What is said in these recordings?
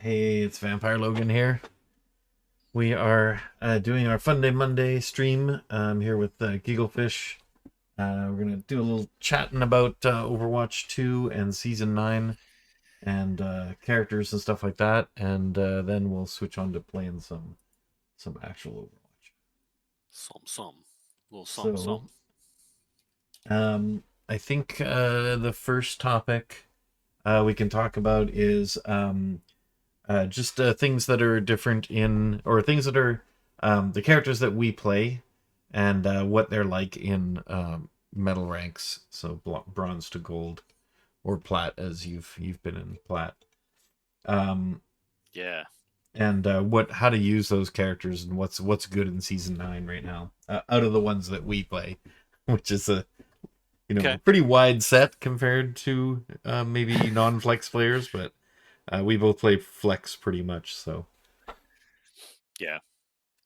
Hey, it's Vampire Logan here. We are doing our Funday Monday stream. I'm here with GigglePhish. We're going to do a little chatting about Overwatch 2 and Season 9 and characters and stuff like that. And then we'll switch on to playing some actual Overwatch. Some. Little So, some. I think the first topic we can talk about is just things that are different in, or things that are the characters that we play, and what they're like in metal ranks. So bronze to gold, or plat, as you've been in plat. Um, Yeah. and how to use those characters and what's good in season 9 right now, out of the ones that we play, which is a Okay. pretty wide set compared to maybe non-flex players, but we both play flex pretty much. Yeah.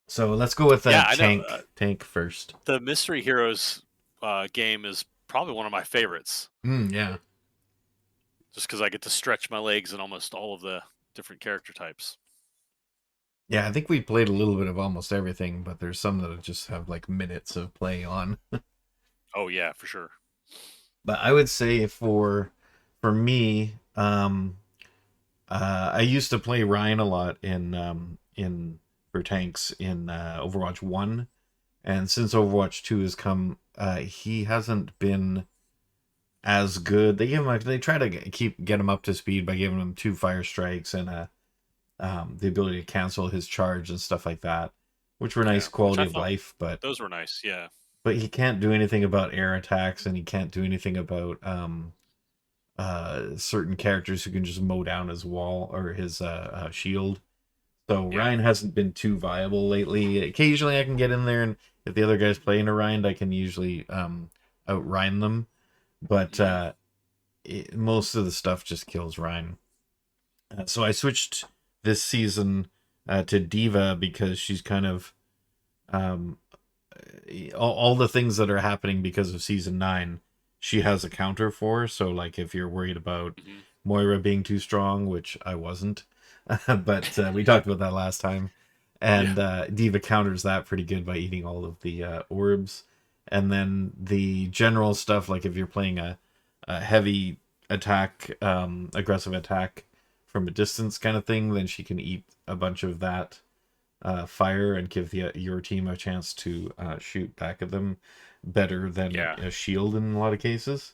So let's go with Yeah, I know. tank first. The Mystery Heroes game is probably one of my favorites, Yeah. just because I get to stretch my legs in almost all of the different character types. Yeah, I think we played a little bit of almost everything, but there's some that just have like minutes of play on. Oh yeah, for sure. But I would say for me, I used to play Ryan a lot in for tanks in Overwatch 1, and since Overwatch 2 has come, he hasn't been as good. They try to get him up to speed by giving him 2 fire strikes and the ability to cancel his charge and stuff like that, which were nice Yeah, which quality I of thought life. But those were nice. Yeah. he can't do anything about air attacks, and he can't do anything about certain characters who can just mow down his wall or his shield. So Yeah. Ryan hasn't been too viable lately. Occasionally I can get in there, and if the other guy's playing a Ryan, I can usually out Ryan them. But Hmm. most of the stuff just kills Ryan. So I switched this season to Diva because she's kind of um, all the things that are happening because of season 9. She has a counter for. So like if you're worried about Hmm. Moira being too strong, which I wasn't, but we talked about that last time. Yeah. And Diva counters that pretty good by eating all of the orbs. And then the general stuff, like if you're playing a heavy attack, aggressive attack from a distance kind of thing, then she can eat a bunch of that fire and give your team a chance to shoot back at them better than Yeah. a shield in a lot of cases.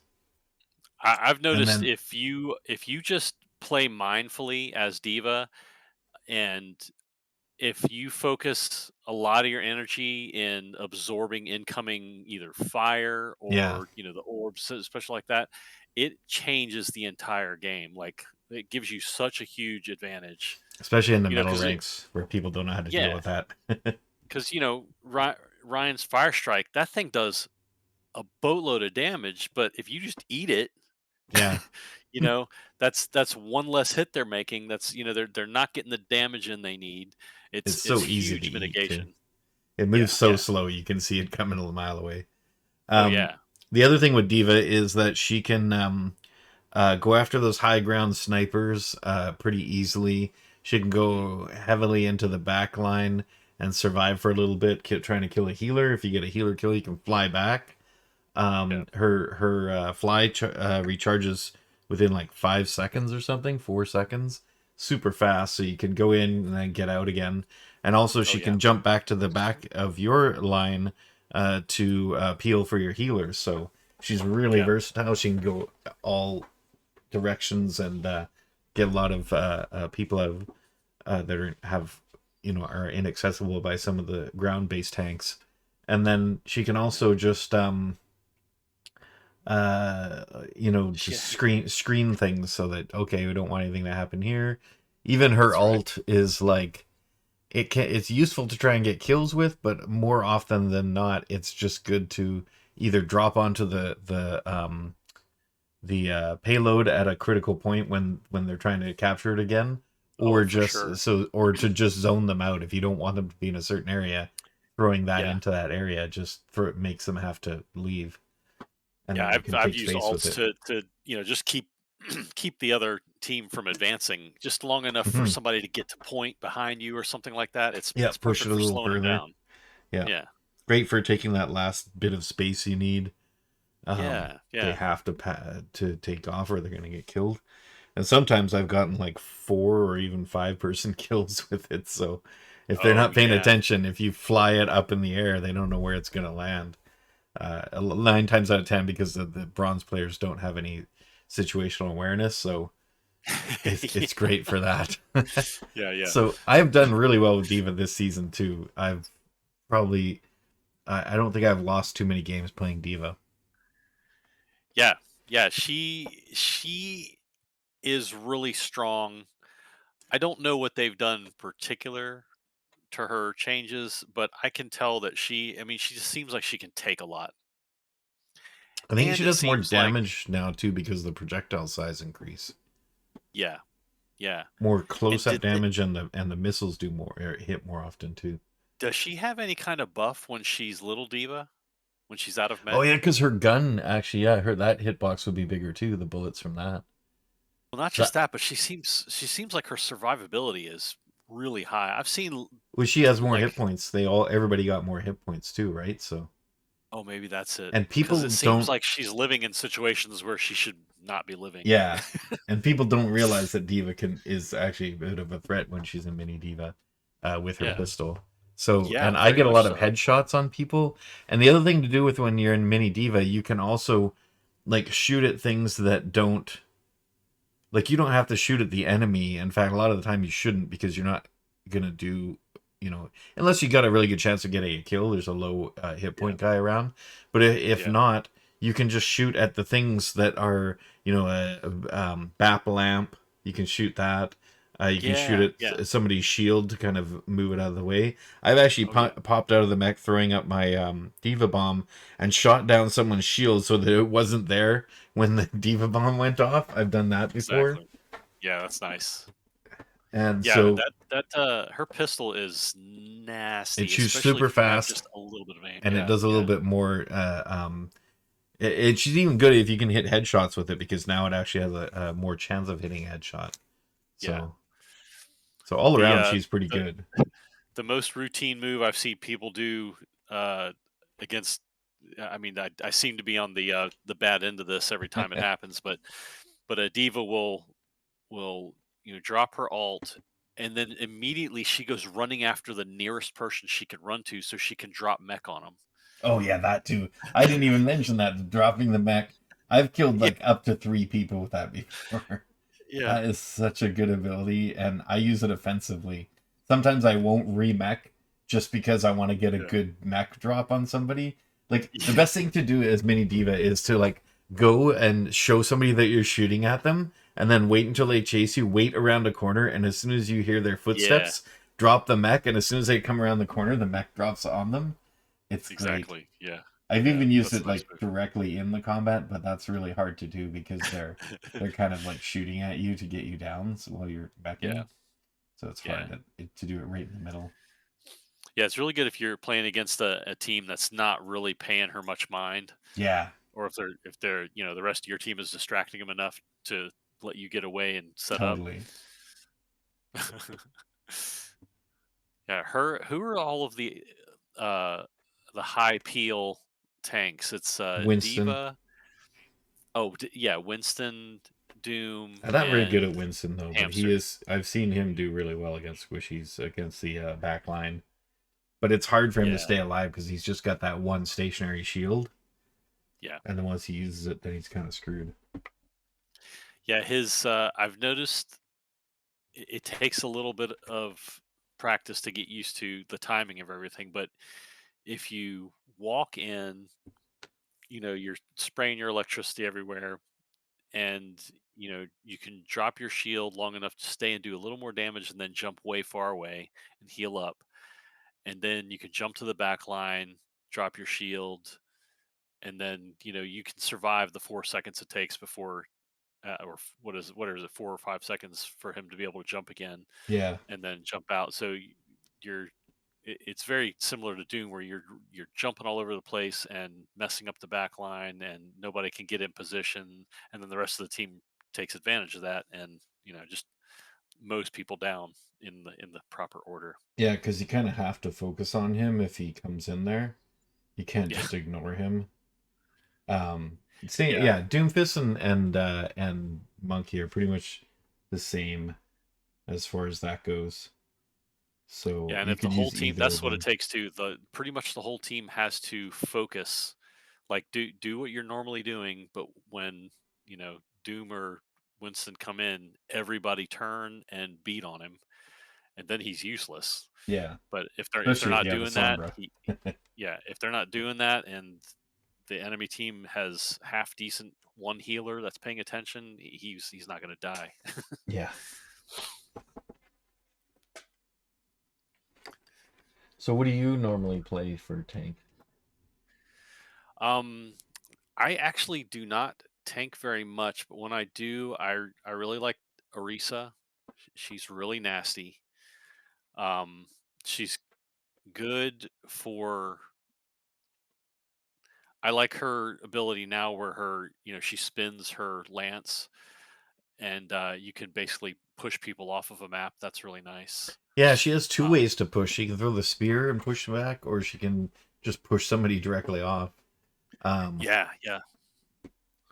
I've And noticed then if you just play mindfully as Diva, and if you focus a lot of your energy in absorbing incoming either fire yeah, or the orbs, especially like that, it changes the entire game. Like it gives you such a huge advantage. especially in the metal Because ranks where people don't know how to deal yeah, with that. because Ryan's fire strike, that thing does a boatload of damage, but if you just eat it, Yeah, you know that's one less hit they're making. That's they're not getting the damage in they need. it's It's so easy to huge eat too. mitigation. It moves Yeah, so yeah. slow you can see it coming a mile away. Oh Um, yeah. the other thing with Diva is that she can go after those high ground snipers pretty easily. She can Hmm. go heavily into the back line and survive for a little bit, trying to kill a healer. If you get a healer kill, you can fly back. Yeah. Her fly recharges within like 5 seconds or something, 4 seconds, super fast. So you can go in and then get out again. And also, Oh she yeah. can jump back to the back of your line to peel for your healers. So she's really Yeah. versatile. She can go all directions and get a lot of people out of, have are inaccessible by some of the ground based tanks. And then she can also just Yeah. just screen things so that, okay, we don't want anything to happen here. Even her That's right. alt is like, it's useful to try and get kills with, but more often than not it's just good to either drop onto the payload at a critical point when they're trying to capture it again, Oh, or for sure. to just zone them out if you don't want them to be in a certain area. Throwing that Yeah. into that area just for it makes them have to leave, and Yeah. then you I've can I've take used space with alts it. to just keep keep the other team from advancing just long enough for Mhm. somebody to get to point behind you or something like that. Yeah, It's push it perfect a for little slowing them further. down. Yeah. Yeah. Great for taking that last bit of space you need. Yeah. They Yeah. have to to take off or they're going to get killed. And sometimes I've gotten like 4 or even 5 person kills with it. So if they're Oh not paying yeah. attention, if you fly it up in the air, they don't know where it's going to land. 9 times out of 10, because the bronze players don't have any situational awareness. So it's Yeah. great for that. Yeah. Yeah. So I've done really well with Diva this season too. I've probably I don't think I've lost too many games playing Diva. Yeah. Yeah. She is really strong. I don't know what they've done particular to her changes, but I can tell that I mean, she just seems like she can take a lot. I think And she it does more seems like, damage now too because the projectile size increase. yeah, yeah. More And close up damage, and the missiles do more or hit more often too. does she have any kind of buff when she's Little Diva? When she's out of Oh mech? yeah, because her gun actually, yeah, her that hitbox would be bigger too. The bullets from that. Well, not So just that, but she seems like her survivability is really high. I've seen well, she has more hit like, points. Everybody got more hit points too, right? So oh, maybe that's it. and Because people it seems don't, like she's living in situations where she should not be living. yeah, and people don't realize that Diva is actually a bit of a threat when she's in mini Diva, with her Yeah. pistol. So, Yeah, and I very get a much lot of so. headshots on people. And the other thing to do with when you're in mini Diva, you can also like shoot at things that don't, like, you don't have to shoot at the enemy. In fact, a lot of the time you shouldn't, because you're not gonna do, unless you got a really good chance of getting a kill. There's a low hit Yeah. point guy around, but if Yeah. not, you can just shoot at the things that are, a BAP lamp. You can shoot that. You can shoot Yeah. Yeah. at somebody's shield to kind of move it out of the way. I've actually Oh, yeah. popped out of the mech, throwing up my diva bomb, and shot down someone's shield so that it wasn't there when the diva bomb went off. I've done that before. Exactly. Yeah, that's nice. And Yeah, so her pistol is it nasty, shoots especially if super you have fast, just a little bit of aim. and it Yeah, does a little yeah, bit more. She's even good if you can hit headshots with it, because now it actually has a more chance of hitting a headshot. yeah. So all The around, uh she's pretty the good. the most routine move I've seen people do against, I mean, I seem to be on the bad end of this every time it happens, but a diva will drop her alt, and then immediately she goes running after the nearest person she can run to so she can drop mech on them. Oh yeah, that too. I didn't even mention that, dropping the mech. I've killed Yeah, like up to 3 people with that before. yeah, That is such a good ability, and I use it offensively. Sometimes I won't re-mech just because I want to get a yeah. good mech drop on somebody. Like, the Yeah. best thing to do as mini diva is to like go and show somebody that you're shooting at them, and then wait until they chase you. Wait around a corner, and as soon as you hear their Yeah, footsteps, drop the mech. And as soon as they come around the corner, the mech drops on them. It's great. exactly. Yeah, I've yeah. even used That's it a nice like directly in the combat, but that's really hard to do because they're move. kind of like shooting at you to get you down, while you're Yeah, backing. So it's yeah, hard to do it right in the middle. yeah. It's really good if you're playing against a team that's not really paying her much mind, Yeah, or if they're the rest of your team is distracting them enough to let you get away and set up. totally. Yeah, who are all of uh the high peel tanks? It's Winston. Diva. Oh, yeah, Winston, Doom, I'm not very good and at Winston though, but he Hamster. is. I've seen him do really well against squishies, against the back line. But it's hard for him to Yeah, stay alive because he's just got that one stationary shield, yeah, and then once he uses it, then he's kind of screwed. yeah. His I've noticed it takes a little bit of practice to get used to the timing of everything, but if you walk in, you're spraying your electricity everywhere, and you can drop your shield long enough to stay and do a little more damage and then jump way far away and heal up, and then you can jump to the back line, drop your shield, and then you can survive the 4 seconds it takes before, what is it, 4 or 5 seconds for him to be able to jump again Yeah, and then jump out. So you're it's very similar to Doom, where you're jumping all over the place and messing up the back line, and nobody can get in position, and then the rest of the team takes advantage of that, and just most people down in the proper order. Yeah, because you kind of have to focus on him if he comes in there. You can't Yeah, just ignore him. Say yeah, yeah, Doomfist and Monkey are pretty much the same as far as that goes. So yeah. And you if the could whole use team, either of that's what it them. takes to the pretty much the whole team has to focus. Like do what you're normally doing, but when Doom or Winston come in, everybody turn and beat on him, and then he's useless. Yeah, But if they're especially if not you have a doing that, Sombra. yeah, if they're not doing that, and the enemy team has half decent one healer that's paying attention, he's not going to die. Yeah. So what do you normally play for tank? um, I actually do not tank very much, but when I do, I really like Orisa. She's really nasty. Um, she's good for. I like her ability now, where she spins her lance, and you can basically push people off of a map. That's really nice. Yeah, she has two Um, ways to push. She can throw the spear and push back, or she can just push somebody directly off. Um, yeah, yeah,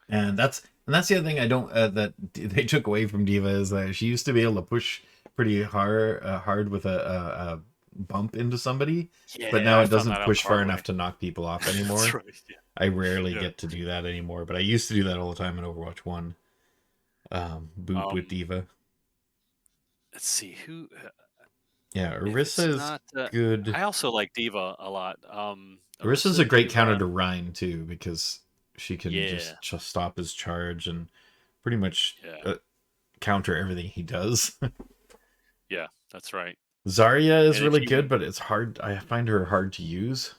and that's the other thing I don't that they took away from Diva is that she used to be able to push pretty hard with a bump into somebody, but yeah. now I it found doesn't that out the push far hard enough way. to knock people off That's anymore. right. Yeah, I rarely yeah. get to do that anymore, but I used to do that all the time in Overwatch One. Boop with Um, Diva. let's see who. Yeah, If Orisa it's is not, good. I also like Diva a lot. Orisa's a Orisa, great counter Diva. to Rhine too because she can Yeah, just stop his charge and pretty much yeah, counter everything he does. yeah. That's right. Zarya is And if really you good, but it's hard. I find her hard to use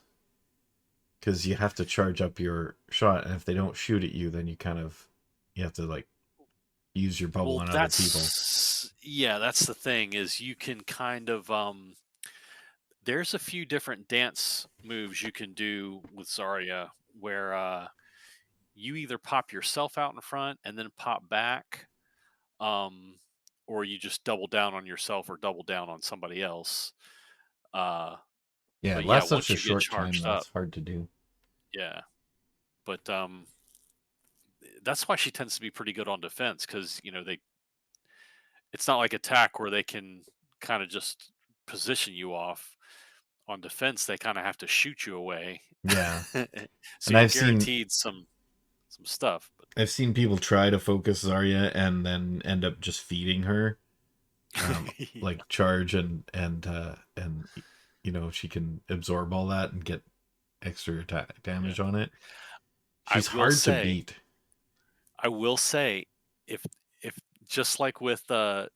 because you have to charge up your shot, and if they don't shoot at you, then you have to like use your bubble well, on other people. that's yeah. That's the thing is you can kind of there's a few different dance moves you can do with Zarya where you either pop yourself out in front and then pop back, um, or you just double down on yourself or double down on somebody else. Uh, Yeah, it but yeah, lasts such once a you get short time charged though; up, it's hard to do. yeah. But that's why she tends to be pretty good on defense because it's not like attack where they can kind of just position you off. On defense, they kind of have to shoot you away, Yeah, so and you're I've seen guaranteed some stuff. But I've seen people try to focus Zarya and then end up just feeding her, yeah, like charge and she can absorb all that and get extra attack yeah. damage on it. I She's will hard to say, beat. I will say, if just like with a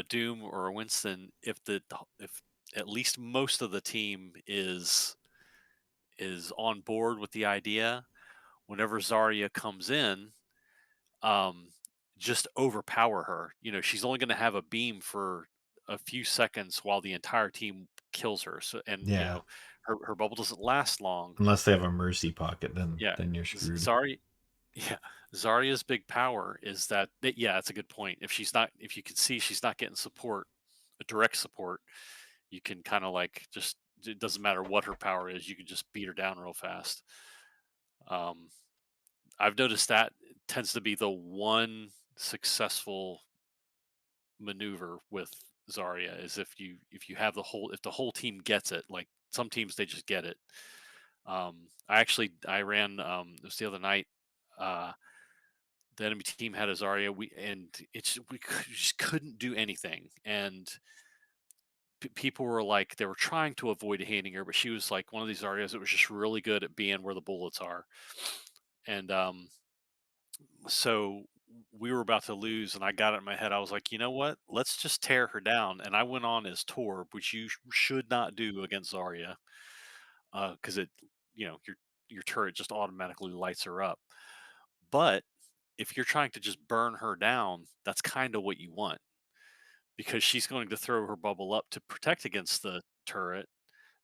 Doom or a Winston, if at least most of the team is on board with the idea, whenever Zarya comes in, um, just overpower her. She's only going to have a beam for a few seconds while the entire team kills her. So, and Yeah, her bubble doesn't last long. unless they have a mercy pocket, then Yeah, you're screwed. Zarya. Yeah, Zarya's big power is yeah, that's a good point. If you can see she's not getting support, a direct support, you can kind of like just it doesn't matter what her power is, you can just beat her down real fast. Um, I've noticed that tends to be the one successful maneuver with Zarya is if you have if the whole team gets it. Like some teams they just get it. I ran it was the other night. Uh, the enemy team had a Zarya, we just couldn't do anything, and people were like they were trying to avoid hating her, but she was like one of these Zaryas that was just really good at being where the bullets are, and so we were about to lose, and I got it in my head. I was like, you know what? Let's just tear her down. And I went on as Torb, which you should not do against Zarya, because your turret just automatically lights her up. But if you're trying to just burn her down, that's kind of what you want because she's going to throw her bubble up to protect against the turret,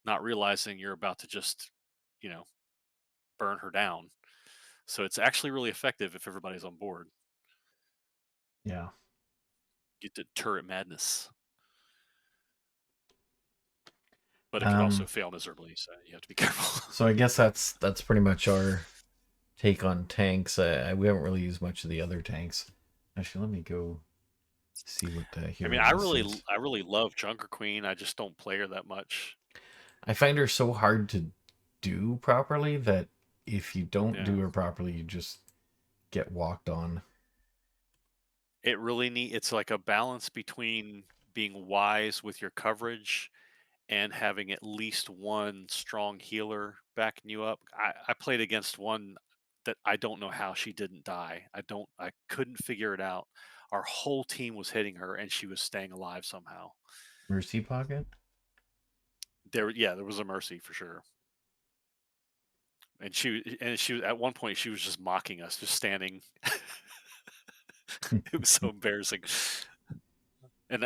not realizing you're about to just, you know, burn her down. So it's actually really effective if everybody's on board. Yeah. get to turret madness. But it could also Um, fail miserably, so you have to be careful. so I guess that's pretty much our take on tanks. We haven't really used much of the other tanks. Actually, let me go see what the I mean, hero list is. I really love Junker Queen. I just don't play her that much. I find her so hard to do properly that if you don't Yeah. do her properly, you just get walked on. It really it's like a balance between being wise with your coverage and having at least one strong healer backing you up. I played against one that I don't know how she didn't die. I couldn't figure it out. Our whole team was hitting her and she was staying alive somehow. Mercy Pocket? There was a mercy for sure. And she was at one point she was just mocking us, just standing. It was so embarrassing. And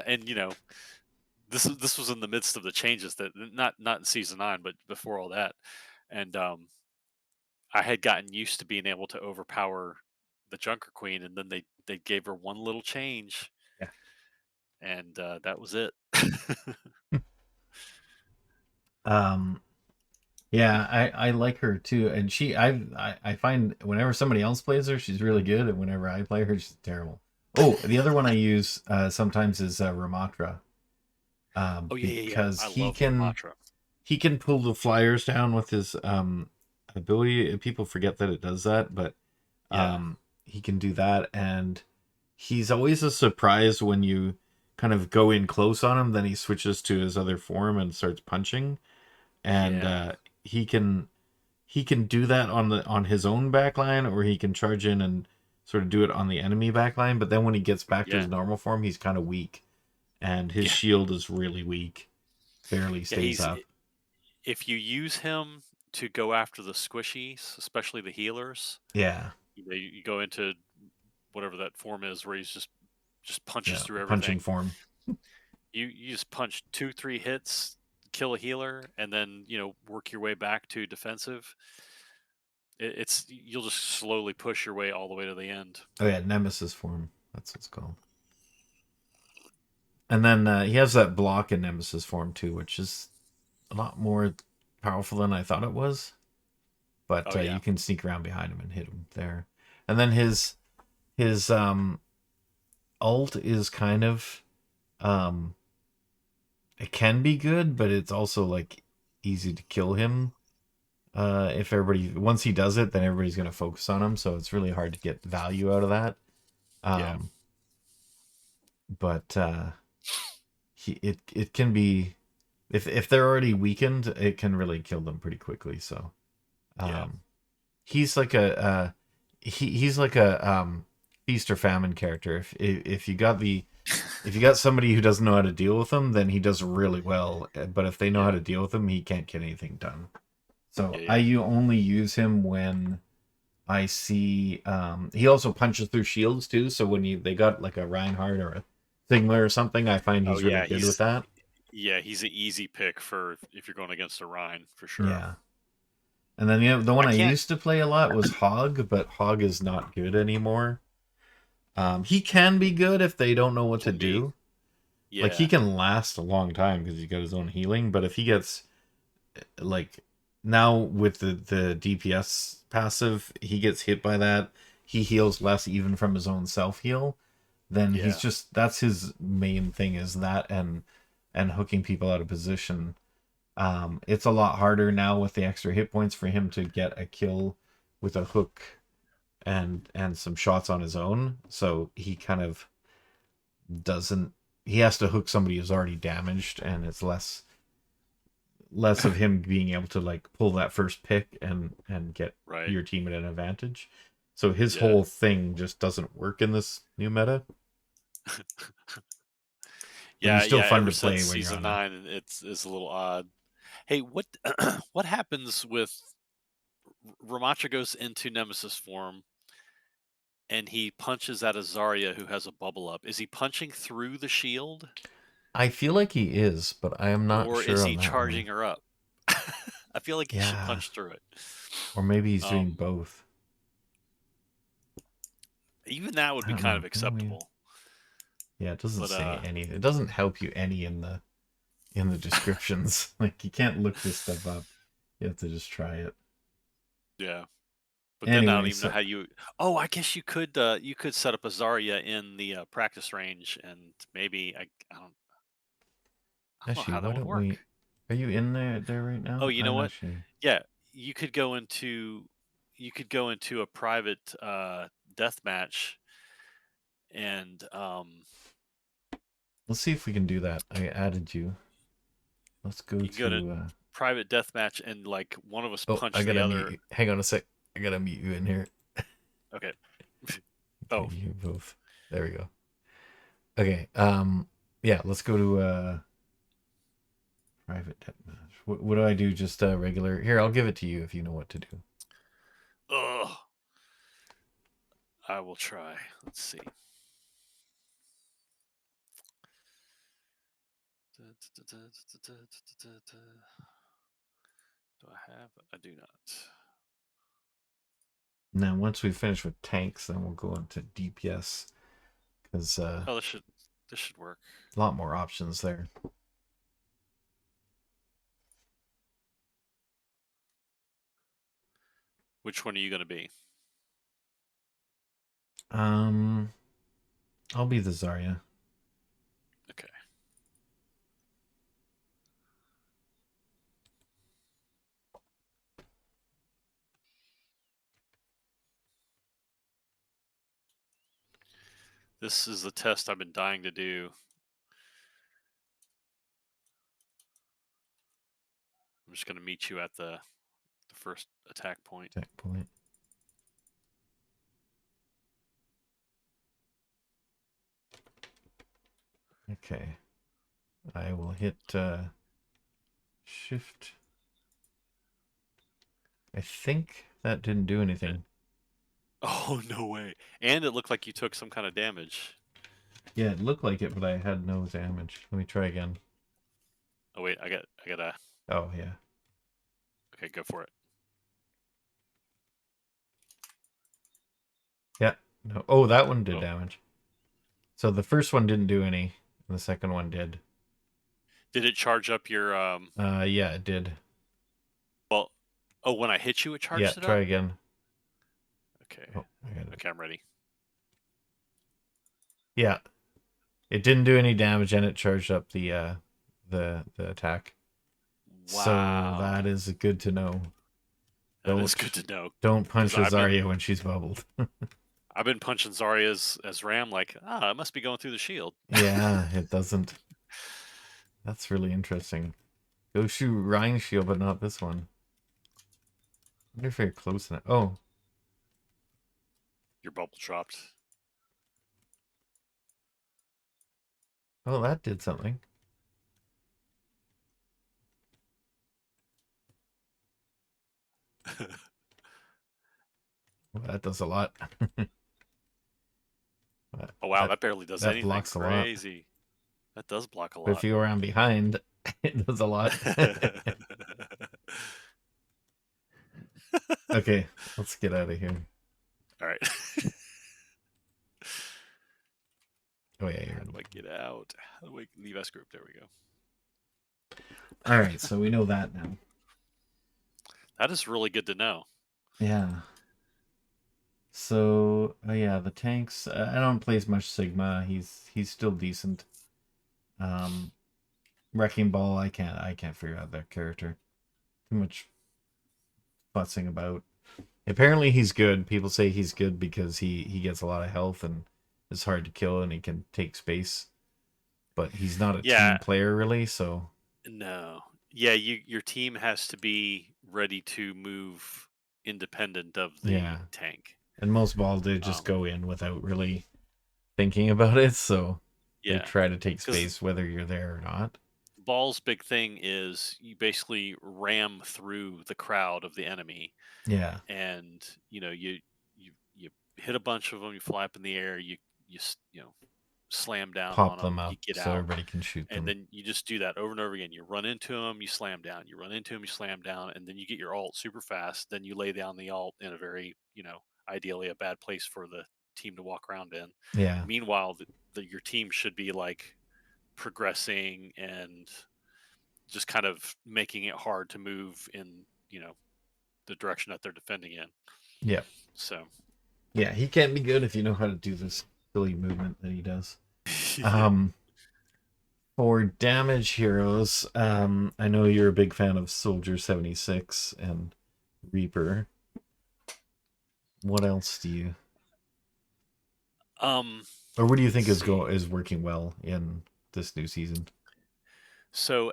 this was in the midst of the changes that not in season 9 but before all that. And I had gotten used to being able to overpower the Junker Queen, and then they gave her one little change, Yeah. and that was it. Um, yeah, I like her too, and I find whenever somebody else plays her, she's really good, and whenever I play her, she's terrible. Oh, the other one I use sometimes is Ramatra, Oh yeah. because I love Ramatra. he can pull the flyers down with his ability. People forget that it does that, but Yeah, he can do that, and he's always a surprise when you kind of go in close on him. Then he switches to his other form and starts punching, and yeah, he can do that on his own backline, or he can charge in and sort of do it on the enemy backline. But then when he gets back to his yeah, normal form, he's kind of weak, and his yeah, shield is really weak, barely yeah. stays up. If you use him to go after the squishies, especially the healers, Yeah, you go into whatever that form is where he's just punches yeah, through punching everything. form. You just punch 2 3 hits, kill a healer, and then work your way back to defensive. It's you'll just slowly push your way all the way to the end. Oh yeah, Nemesis form. That's what it's called. And then he has that block in Nemesis form too, which is a lot more powerful than I thought it was. But Oh you yeah, can sneak around behind him and hit him there. And then his ult is kind of um it can be good, but it's also like easy to kill him. If everybody once he does it, then everybody's gonna focus on him, so it's really hard to get value out of that. yeah, Um, but it can be if they're already weakened, it can really kill them pretty quickly. So yeah. um, he's like he's like a feast or famine character. If you got if you got somebody who doesn't know how to deal with him, then he does really well. But if they know how Yeah, to deal with him, he can't get anything done. So yeah, I yeah. you only use him when I see he also punches through shields too. So when they got like a Reinhardt or a Sigma or something, I find Oh he's really yeah, good with that. he's an easy pick for if you're going against a Rhine for sure. Yeah. And then the one I I can't. used to play a lot was Hog, but Hog is not good anymore. He can be good if they don't know what to Can be. do. Like he Yeah, can last a long time because he's got his own healing, but if he gets like now with the DPS passive, he gets hit by that, he heals less even from his own self heal. Then he's yeah, just that's his main thing is that and hooking people out of position. It's a lot harder now with the extra hit points for him to get a kill with a hook and some shots on his own. So he kind of doesn't. He has to hook somebody who's already damaged, and it's less of him being able to like pull that first pick and get right. your team at an advantage. So his Yeah, whole thing just doesn't work in this new meta. But he's still yeah. fun Ever to play since when you're season on a 9, it's a little odd. Hey, what what happens with Ramacha goes into Nemesis form and he punches at a Zarya who has a bubble up? Is he punching through the shield I feel like he is, but I am not or sure is on he that one. charging her up? I feel like he should Yeah. punch through it. Or maybe he's doing Um, both. Even that would I be don't kind know. of acceptable. Yeah, it doesn't But say any. It doesn't help you any in the descriptions. Like you can't look this stuff up. You have to just try it. yeah. But then I don't Anyway, even know so how you. Oh, I guess you could set up a Zarya in the practice range, and maybe I don't know actually, how that why would don't we? work. Are you in there right Oh, now? you know I'm what? actually. Yeah, you could go into a private death match, and Let's see if we can do that. I added you. Let's go you can go to to. private death match, and like one of us Oh, I punch the gotta mute other. you. Hang on a sec. I gotta mute you in here. Okay. Okay, Oh, you both. There we go. Okay. Yeah. Let's go to private deathmatch. What do I do? Just regular. Here, I'll give it to you if you know what to do. ugh. I will try. Let's see. Do I have? I do not. Now, once we finish with tanks, then we'll go into DPS because Oh, this should work. a lot more options there. Which one are you going to be? Um, I'll be the Zarya. Okay. This is the test I've been dying to do. I'm just going to meet you at the first attack point. Attack point. Okay. I will hit shift. I think that didn't do And anything. oh, no way. And it looked like you took some kind of damage. Yeah, it looked like it, but I had no damage. Let me try again. Oh wait, I got a Oh, yeah. okay, go for it. Yeah. No. Oh, that one did Oh. damage. So the first one didn't do any, and the second one did. Did it charge up your Yeah, it did. well, oh, when I hit you it Yeah, charged it try up? again. Okay. Oh, I got it. Okay, I'm ready. Yeah, it didn't do any damage, and it charged up the attack. So that Wow. is good to know. That is good Don't to know don't cuz punch Azaria when she's bubbled. I've been punching Zarya as Ram like, it must be going through the shield. Yeah, it doesn't. That's really interesting. Go shoot Ryan Shield, but not this one. I wonder if you're close enough. Oh, Your bubble dropped. oh, that did something. Well, that does a lot. that, Oh wow, that that barely does that anything. blocks a lot. Crazy. That does block a But if lot. you go around behind, it does a lot. Okay, let's get out of here. All right. Oh yeah, you're How in. do I get out? How do I leave S group? There we go. All right, so we know that now. That is really good to know. Yeah. So yeah, the tanks. I don't play as much Sigma. He's still decent. Um, Wrecking Ball. I can't figure out that character. Too much fussing about. Apparently he's good. People say he's good because he gets a lot of health and is hard to kill and he can take space. But he's not a Yeah, team player really. So no. Yeah, your team has to be ready to move independent of the yeah. tank. And most balls they just Um, go in without really thinking about it. So they yeah, try to take because space whether you're there or not. Ball's big thing is you basically ram through the crowd of the enemy, Yeah. and you hit a bunch of them, you fly up in the air, you know slam down Pop on them them, you up get so out, everybody can shoot and them. then you just do that over and over again. You run into them, you slam down. You run into them, you slam down, and then you get your ult super fast. Then you lay down the ult in a very, ideally a bad place for team to walk around in. Yeah. Meanwhile, your team should be like progressing and just kind of making it hard to move in, the direction that they're defending in. Yeah. So, Yeah, he can't be good if you know how to do this silly movement that he does. yeah. Um, for damage heroes, I know you're a big fan of Soldier 76 and Reaper. What else do you, Um, or what do you let's think see. is working well in this new season? So,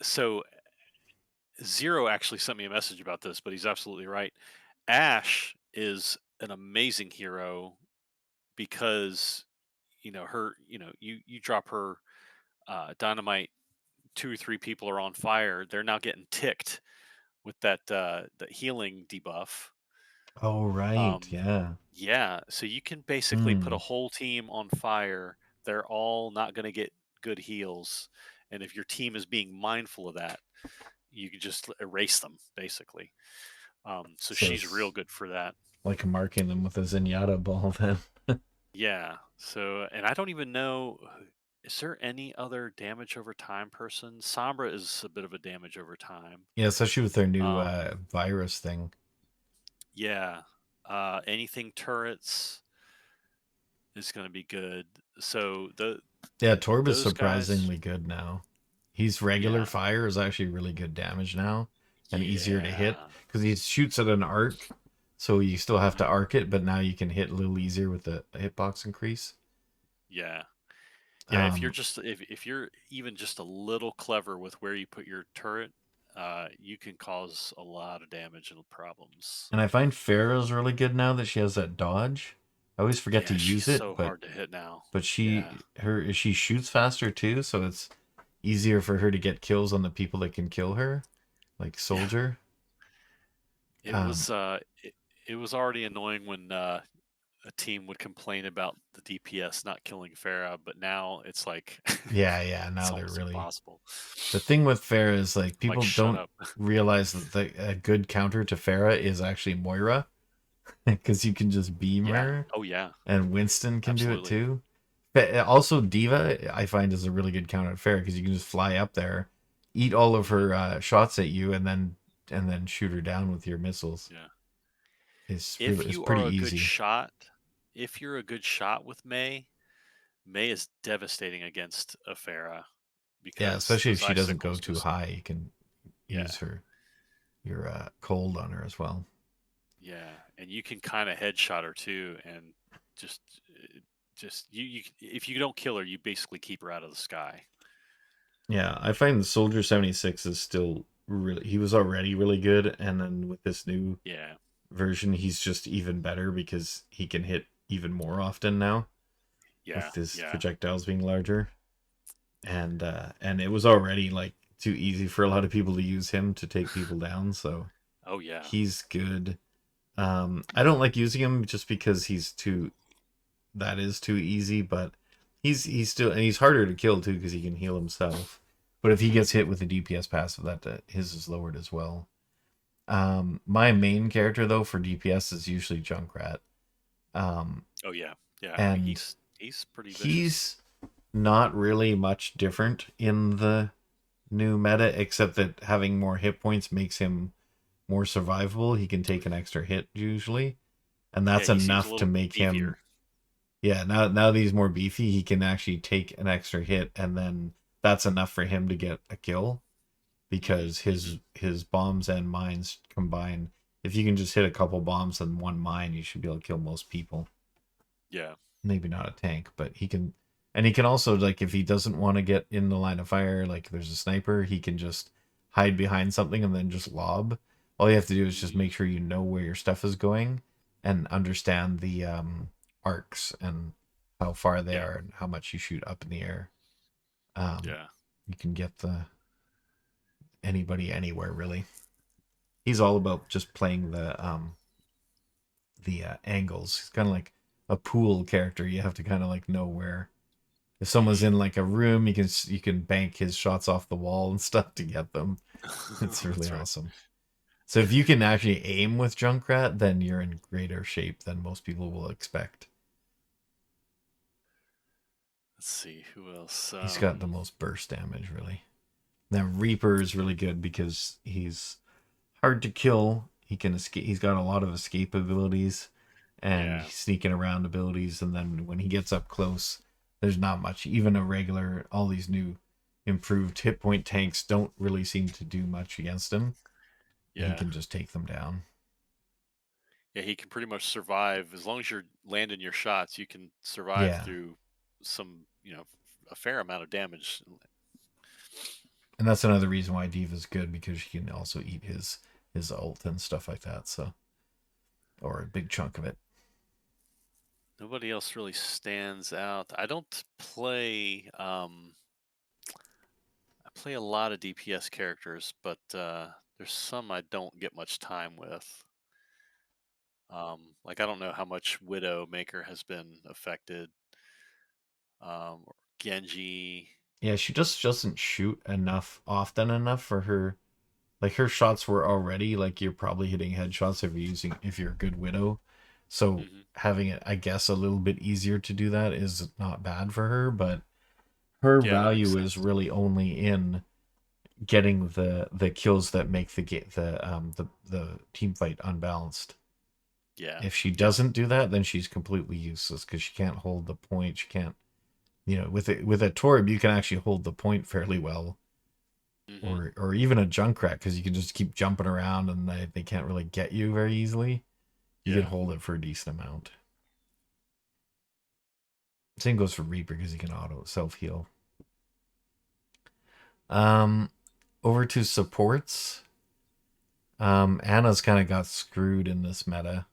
so Zero actually sent me a message about this, but he's absolutely right. Ash is an amazing hero because you drop her dynamite, two or three people are on fire. They're now getting ticked with the healing debuff. Oh, right. Um, Yeah. yeah, so you can basically put a Hmm. whole team on fire. They're all not going to get good heals, and if your team is being mindful of that, you can just erase them basically. So So she's real it's good for that. like marking them with a Zenyatta ball then. Yeah. So, and I don't even know. Is there any other damage over time person? Sombra is a bit of a damage over time. Yeah, especially with their new Um, virus thing. yeah. Anything turrets is going to be good. So Yeah, Torb is those guys, surprisingly good now. He's regular yeah, fire is actually really good damage now and easier to hit yeah, because he shoots at an arc, so you still have to uh-huh, arc it, but now you can hit a little easier with the hitbox increase. yeah, yeah. If you're Um, just if you're even just a little clever with where you put your turret, you can cause a lot of damage and problems. and I find Farah's really good now that she has that dodge. I always forget to Yeah, use she's it, so hard to hit now. but Yeah. she shoots faster too, so it's easier for her to get kills on the people that can kill her, like Yeah. Soldier. It Um, was it was already annoying when a team would complain about the DPS not killing Farah, but now it's like yeah, yeah. Now it's they're almost really impossible. the thing with Farah is like Like people shut don't up. realize that a good counter to Farah is actually Moira because you can just beam Yeah. her, Oh yeah. and Winston can do it Absolutely. too. But also Diva, I find is a really good counter to Farah because you can just fly up there, eat all of Hmm. her shots at you, and then shoot her down with your missiles. Yeah. Really If it's you pretty are a good easy. shot, if you're a good shot with May, May is devastating against a Farah Yeah, because especially if those she doesn't go icicles too just high, you can yeah. use your cold on her as well. Yeah, and you can kind of headshot her too, and just, just if you don't kill her, you basically keep her out of the sky. Yeah, I find the Soldier 76 is still really he was already really good, and then with this new Yeah, version he's just even better because he can hit even more often now yeah, with his yeah. projectiles being larger. And it was already like too easy for a lot of people to use him to take people down, so Oh yeah, he's good. I don't like using him just because that is too easy, but he's still and he's harder to kill too because he can heal himself. But if he gets hit with the DPS passive, that his is lowered as well. My main character though for DPS is usually Junkrat, um, oh yeah, yeah. I mean, and he's pretty vicious. he's not really much different in the new meta, except that having more hit points makes him more survivable. He can take an extra hit usually, and Yeah, that's he seems a enough to little make beefier. him. Yeah, now that he's more beefy, he can actually take an extra hit, and then that's enough for him to get a kill Hmm. because Hmm. his bombs and mines combined. If you can just hit a couple bombs and one mine, you should be able to kill most people. Yeah, Maybe not a tank, but he can also like if he doesn't want to get in the line of fire, like there's a sniper, he can just hide behind something and then just lob. All you have to do is just hmm, make sure you know where your stuff is going and understand the arcs and how far they yeah, are and how much you shoot up in the air. Um, yeah. you can get the anybody anywhere really. He's all about just playing the angles. He's kind of like a pool character. You have to kind of like know where if someone's Hmm. in like a room, you can bank his shots off the wall and stuff to get them. It's really That's right. awesome. So if you can actually aim with Junkrat, then you're in greater shape than most people will expect. Let's see who else. He's got the most burst damage, really. Now Reaper is really good because he's hard to kill. He can escape. He's got a lot of escape abilities and Yeah, sneaking around abilities. And then when he gets up close, there's not much. Even a regular, all these new improved hit point tanks don't really seem to do much against him. He yeah, can just take them down. yeah. He can pretty much survive as long as you're landing your shots. You can survive Yeah. through some, a fair amount of damage. And that's another reason why Diva's good because she can also eat his ult and stuff like that. So, or a big chunk of it. Nobody else really stands out. I don't play. I play a lot of DPS characters, but there's some I don't get much time with. Like I don't know how much Widowmaker has been affected. Or Genji. Yeah, she just doesn't shoot enough often enough for her. Like her shots were already like you're probably hitting headshots if you're a good widow. So Hmm. having it, I guess, a little bit easier to do that is not bad for her, but her Yeah, that makes value is sense. really only in getting the kills that make the team fight unbalanced. Yeah, If she yeah. doesn't do that, then she's completely useless because she can't hold the point. She can't, with a Torb, you can actually hold the point fairly well, Hmm. or even a Junkrat because you can just keep jumping around and they can't really get you very easily. You can Yeah. hold it for a decent amount. Same goes for Reaper because he can auto self heal. Um, Over to supports. Anna's kind of got screwed in this meta.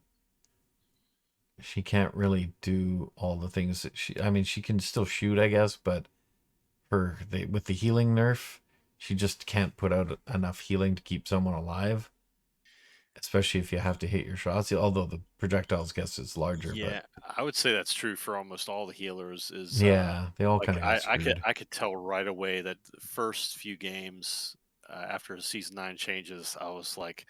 She can't really do all the things that she. I mean, she can still shoot, I guess, but with the healing nerf, she just can't put out enough healing to keep someone alive. Especially if you have to hit your shots. Although the projectiles guess is larger, but Yeah, I would say that's true for almost all the healers. Is yeah, they all kind like of got I could screwed. I could tell right away that the first few games after the season 9 changes, I was like,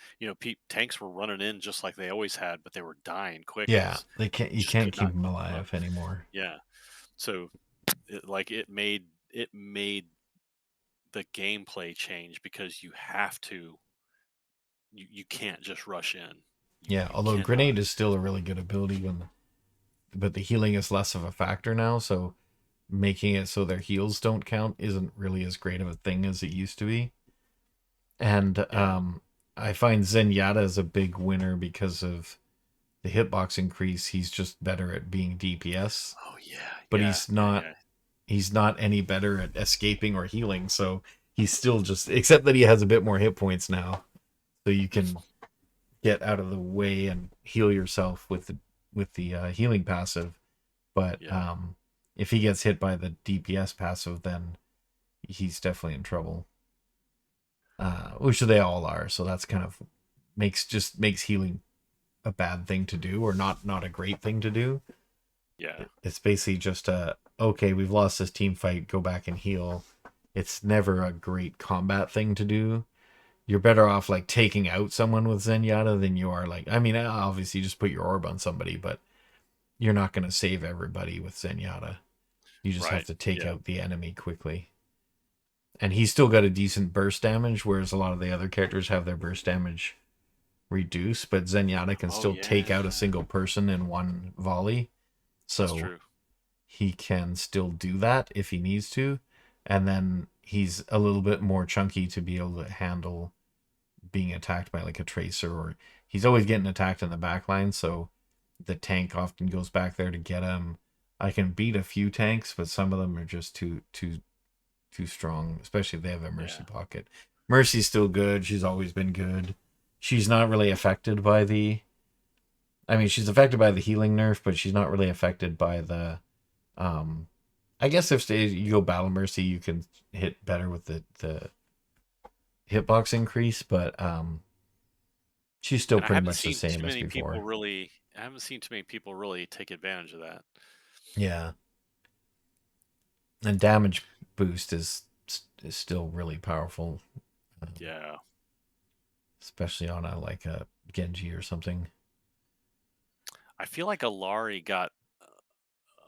tanks were running in just like they always had, but they were dying quick Yeah, because they can't. You just can't could keep not them keep them up. alive anymore. Yeah, so it made the gameplay change because you can't just rush in. Yeah, You although cannot. grenade is still a really good ability but the healing is less of a factor now. So making it so their heals don't count isn't really as great of a thing as it used to be. And Yeah. I find Zenyatta is a big winner because of the hitbox increase. He's just better at being DPS, Oh yeah. but Yeah. Yeah. Yeah. he's not any better at escaping or healing. So he's still just except that he has a bit more hit points now, so you can get out of the way and heal yourself with the healing passive. But Yeah. if he gets hit by the DPS passive, then he's definitely in trouble. Which they all are. So that's kind of makes healing a bad thing to do, or not a great thing to do. Yeah. It's basically just okay, we've lost this team fight, go back and heal. It's never a great combat thing to do. You're better off like taking out someone with Zenyatta than you are like. I mean, obviously, you just put your orb on somebody, but you're not going to save everybody with Zenyatta. You just have Right. to take Yeah. out the enemy quickly. And he's still got a decent burst damage, whereas a lot of the other characters have their burst damage reduced. But Zenyatta can Oh still take out a yeah. single person in one volley. That's So true. he can still do that if he needs to. And then he's a little bit more chunky to be able to handle being attacked by like a tracer, or he's always getting attacked in the back line, so the tank often goes back there to get him. I can beat a few tanks, but some of them are just too strong, especially if they have a mercy Yeah. pocket. Mercy's still good. She's always been good. She's not really affected by the I mean, she's affected by the healing nerf, but she's not really affected by the um I guess if you go battle mercy, you can hit better with the hitbox increase, but she's still And I pretty haven't much the seen same too as many people before. really. I haven't seen too many people really take advantage of that. Yeah, and damage boost is still really powerful. Um, Yeah. especially on a Genji or something. I feel like Alari got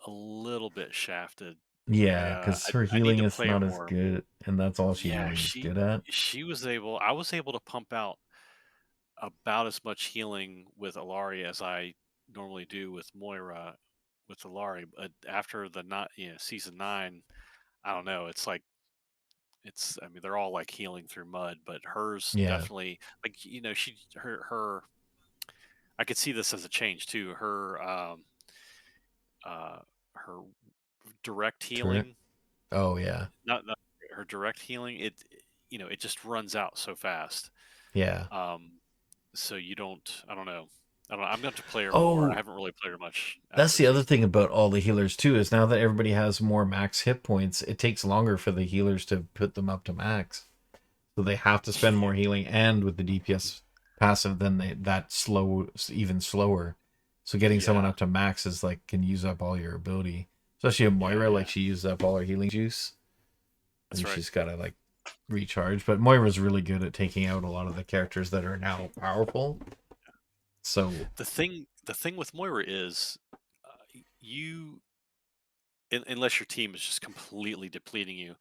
a little bit shafted. Yeah, because her I need healing to is play her not as more. good, and that's all she Yeah, really is good at. she was able. I was able to pump out about as much healing with Alari as I normally do with Moira with Alari. But after the not season 9, I don't know. It's like I mean they're all like healing through mud, but hers Yeah, definitely like she her I could see this as a change too. Uh her direct turret. healing, Oh yeah, not her direct healing, it just runs out so fast. yeah. Um so you don't I don't know. I don't know. I'm going to play her more. I Oh, haven't really played her much that's after the other season. thing about all the healers too, is now that everybody has more max hit points, it takes longer for the healers to put them up to max. So they have to spend Yeah. more healing, and with the DPS passive, then that even slower. So getting someone Yeah. up to max is like can use up all your ability. Especially a Yeah, Moira, like yeah. she uses up all her healing juice, That's and right. she's gotta like recharge. But Moira's really good at taking out a lot of the characters that are now powerful. So The thing with Moira is you unless your team is just completely depleting you,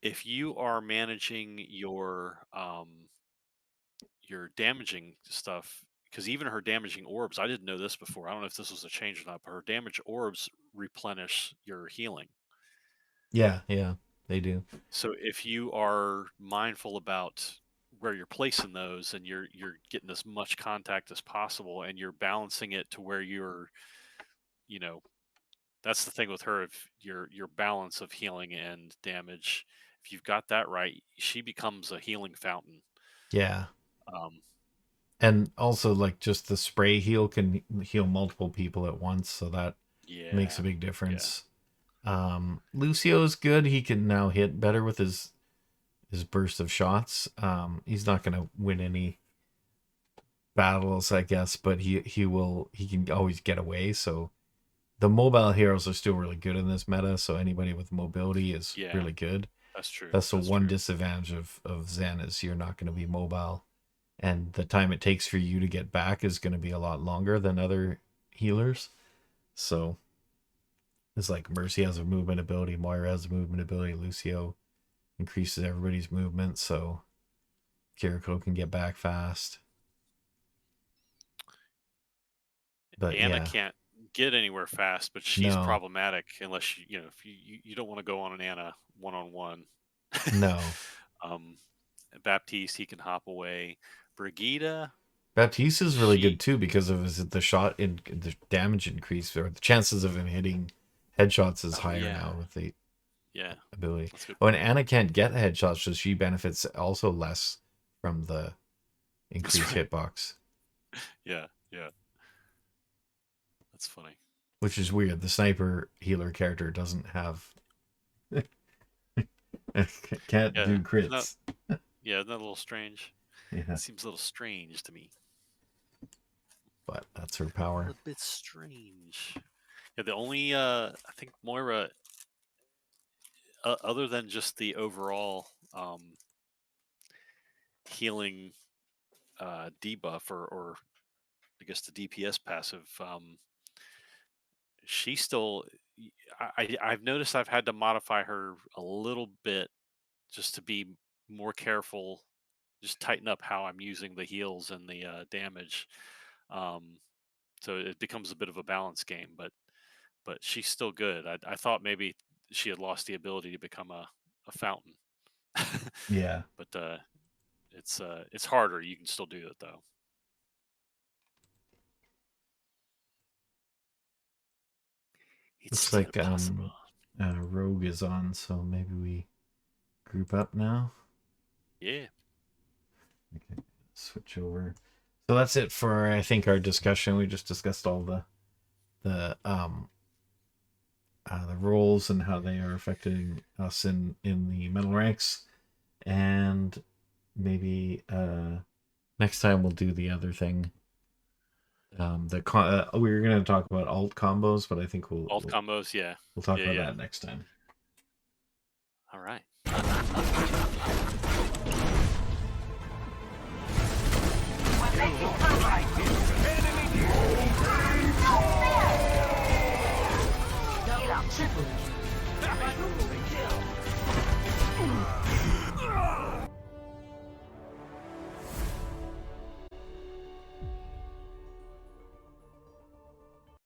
if you are managing your damaging stuff, because even her damaging orbs, I didn't know this before. I don't know if this was a change or not, but her damage orbs replenish your healing. yeah, yeah, they do. So if you are mindful about where you're placing those and you're getting as much contact as possible and you're balancing it to where you know, that's the thing with her. If your balance of healing and damage, if you've got that right, she becomes a healing fountain. Yeah. Um, And also like just the spray heal can heal multiple people at once, so that makes a yeah, big yeah, difference. Lucio's good. He can now hit better with his burst of shots. He's not gonna win any battles, I guess, but he can always get away. So the mobile heroes are still really good in this meta. So anybody with mobility is yeah. really good. That's true. That's the That's one true. disadvantage of Zen is you're not going to be mobile, and the time it takes for you to get back is going to be a lot longer than other healers. So it's like Mercy has a movement ability, Moira has a movement ability, Lucio increases everybody's movement, so Kiriko can get back fast. But Anna yeah, can't get anywhere fast, but she's no, problematic unless if you don't want to go on an Anna one on one. no. Um, Baptiste, he can hop away. Brigida, Baptiste is really good she, too because of the shot in the damage increase, or the chances of him hitting headshots is oh higher yeah, now with the yeah, ability. that's a good Oh, and point. Anna can't get headshots, so she benefits also less from the That's increased right. hitbox, Yeah, yeah, that's funny. which is weird. The sniper healer character doesn't have can't Yeah, do isn't that crits. yeah, isn't that a little strange? Yeah, Seems a little strange to me. but that's her A power. little bit strange. Yeah, the only I think Moira, other than just the overall healing debuff or I guess the DPS passive, she still. I've noticed I've had to modify her a little bit just to be more careful, just tighten up how I'm using the heals and the damage. Um, so it becomes a bit of a balance game, but she's still good. I thought maybe she had lost the ability to become a fountain, Yeah, but it's harder. You can still do it though. It's looks still like possible. Rogue is on, so maybe we group up now. Yeah. Okay, switch over. So that's it for I think our discussion. We just discussed all the roles and how they are affecting us in the metal ranks, and maybe next time we'll do the other thing. We were going to talk about alt combos, but I think we'll, Alt we'll combos. Yeah. we'll talk Yeah. about Yeah. that next time. All right.